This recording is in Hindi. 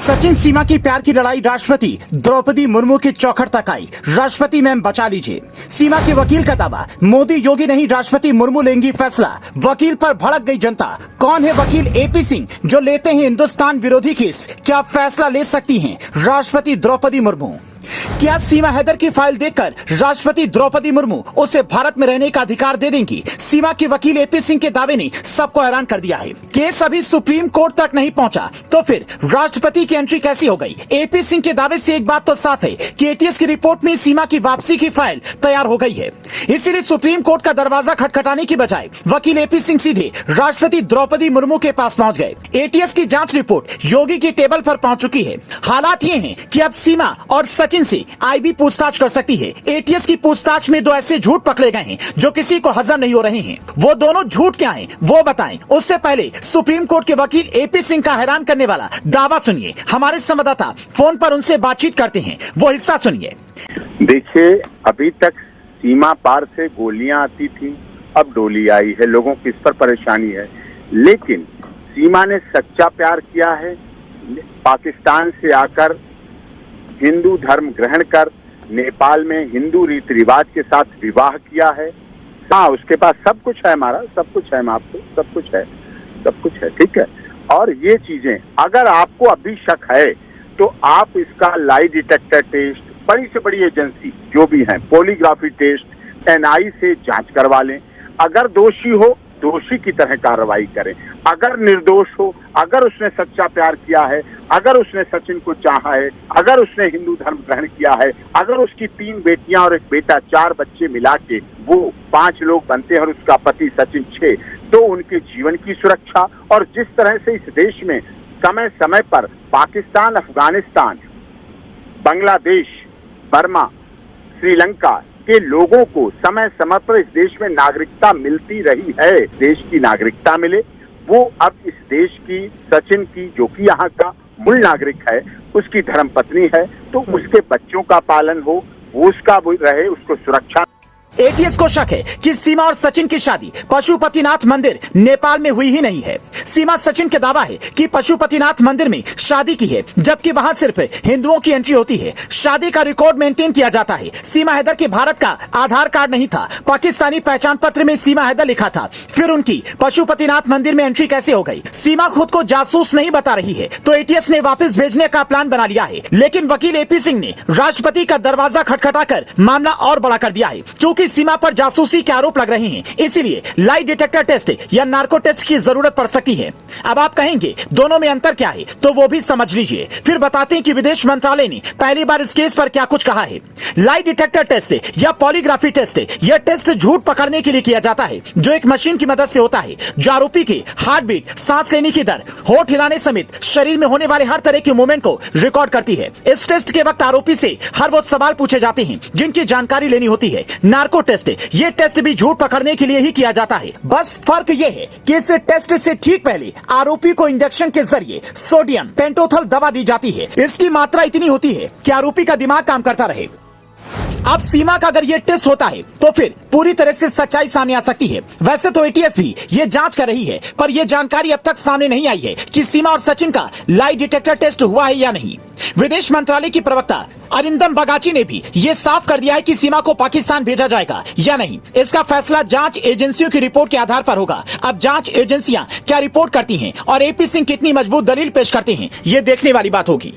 सचिन सीमा की प्यार की लड़ाई राष्ट्रपति द्रौपदी मुर्मू की चौखट तक आई। राष्ट्रपति मैम बचा लीजिए। सीमा के वकील का दावा, मोदी योगी नहीं राष्ट्रपति मुर्मू लेंगी फैसला। वकील पर भड़क गई जनता। कौन है वकील एपी सिंह जो लेते हैं हिंदुस्तान विरोधी केस? क्या फैसला ले सकती हैं राष्ट्रपति द्रौपदी मुर्मू? क्या सीमा हैदर की फाइल देखकर राष्ट्रपति द्रौपदी मुर्मू उसे भारत में रहने का अधिकार दे देंगी? सीमा के वकील एपी सिंह के दावे ने सबको हैरान कर दिया है। केस अभी सुप्रीम कोर्ट तक नहीं पहुंचा तो फिर राष्ट्रपति की एंट्री कैसी हो गई? एपी सिंह के दावे से एक बात तो साफ है कि एटीएस की रिपोर्ट में सीमा की वापसी की फाइल तैयार हो गई है। इसीलिए सुप्रीम कोर्ट का दरवाजा खटखटाने की बजाय वकील एपी सिंह सीधे राष्ट्रपति द्रौपदी मुर्मू के पास पहुंच गए। एटीएस की जांच रिपोर्ट योगी की टेबल पर पहुंच चुकी है। हालात ये हैं कि अब सीमा और सचिन से आईबी पूछताछ कर सकती है। एटीएस की पूछताछ में दो ऐसे झूठ पकड़े गए हैं जो किसी को हजम नहीं हो रहे हैं। वो दोनों झूठ क्या हैं वो बताएं। उससे पहले सुप्रीम कोर्ट के वकील एपी सिंह का हैरान करने वाला दावा सुनिए। हमारे संवाददाता फोन पर उनसे बातचीत करते हैं, वो हिस्सा सुनिए। देखिए, अभी तक सीमा पार से गोलियां आती थी, अब डोली आई है। लोगों को इस पर परेशानी है, लेकिन सीमा ने सच्चा प्यार किया है। पाकिस्तान से आकर हिंदू धर्म ग्रहण कर नेपाल में हिंदू रीति रिवाज के साथ विवाह किया है। हाँ, उसके पास सब कुछ है, हमारा सब कुछ है, आपको सब कुछ है, सब कुछ है, ठीक है। और ये चीजें अगर आपको अभी शक है तो आप इसका लाई डिटेक्टर टेस्ट, बड़ी से बड़ी एजेंसी जो भी है, पॉलीग्राफी टेस्ट, एनआई से जांच करवा लें। अगर दोषी हो दोषी की तरह कार्रवाई करें। अगर निर्दोष हो, अगर उसने सच्चा प्यार किया है, अगर उसने सचिन को चाहा है, अगर उसने हिंदू धर्म ग्रहण किया है, अगर उसकी 3 बेटियां और 1 बेटा, 4 बच्चे मिला के वो 5 लोग बनते हैं और उसका पति सचिन 6, तो उनके जीवन की सुरक्षा। और जिस तरह से इस देश में समय समय पर पाकिस्तान, अफगानिस्तान, बांग्लादेश, बर्मा, श्रीलंका के लोगों को समय समय पर इस देश में नागरिकता मिलती रही है, देश की नागरिकता मिले, वो अब इस देश की, सचिन की, जो कि यहाँ का मूल नागरिक है, उसकी धर्मपत्नी है, तो उसके बच्चों का पालन हो, वो उसका रहे, उसको सुरक्षा। एटीएस को शक है कि सीमा और सचिन की शादी पशुपतिनाथ मंदिर नेपाल में हुई ही नहीं है। सीमा सचिन का दावा है कि पशुपतिनाथ मंदिर में शादी की है, जबकि वहां सिर्फ हिंदुओं की एंट्री होती है। शादी का रिकॉर्ड मेंटेन किया जाता है। सीमा हैदर के भारत का आधार कार्ड नहीं था, पाकिस्तानी पहचान पत्र में सीमा हैदर लिखा था। फिर उनकी पशुपतिनाथ मंदिर में एंट्री कैसे हो गई? सीमा खुद को जासूस नहीं बता रही है तो एटीएस ने वापस भेजने का प्लान बना लिया है। लेकिन वकील एपी सिंह ने राष्ट्रपति का दरवाजा खटखटाकर मामला और बड़ा कर दिया है। क्योंकि सीमा पर जासूसी के आरोप लग रहे हैं, इसीलिए लाई डिटेक्टर टेस्ट या नार्को टेस्ट की जरूरत पड़ सकती है। अब आप कहेंगे दोनों में अंतर क्या है, तो वो भी समझ लीजिए। फिर बताते हैं कि विदेश मंत्रालय ने पहली बार इस केस पर क्या कुछ कहा है। लाई डिटेक्टर टेस्ट या पॉलीग्राफी टेस्ट, यह टेस्ट झूठ पकड़ने के लिए किया जाता है, जो एक मशीन की मदद से होता है, जो आरोपी के हार्ट बीट, सांस लेने की दर, होठ हिलाने समेत शरीर में होने वाले हर तरह के मूवमेंट को रिकॉर्ड करती है। इस टेस्ट के वक्त आरोपी से हर वो सवाल पूछे जाते हैं जिनकी जानकारी लेनी होती है। नार्को टेस्ट, ये टेस्ट भी झूठ पकड़ने के लिए ही किया जाता है। बस फर्क ये है कि इस टेस्ट से ठीक पहले आरोपी को इंजेक्शन के जरिए सोडियम पेंटोथल दवा दी जाती है। इसकी मात्रा इतनी होती है कि आरोपी का दिमाग काम करता रहे। अब सीमा का अगर ये टेस्ट होता है तो फिर पूरी तरह से सच्चाई सामने आ सकती है। वैसे तो एटीएस भी ये जांच कर रही है, पर यह जानकारी अब तक सामने नहीं आई है कि सीमा और सचिन का लाई डिटेक्टर टेस्ट हुआ है या नहीं। विदेश मंत्रालय की प्रवक्ता अरिंदम बगाची ने भी ये साफ कर दिया है कि सीमा को पाकिस्तान भेजा जाएगा या नहीं। इसका फैसला जांच एजेंसियों की रिपोर्ट के आधार पर होगा। अब जांच एजेंसियां क्या रिपोर्ट करती हैं और एपी सिंह कितनी मजबूत दलील पेश करते हैं, ये देखने वाली बात होगी।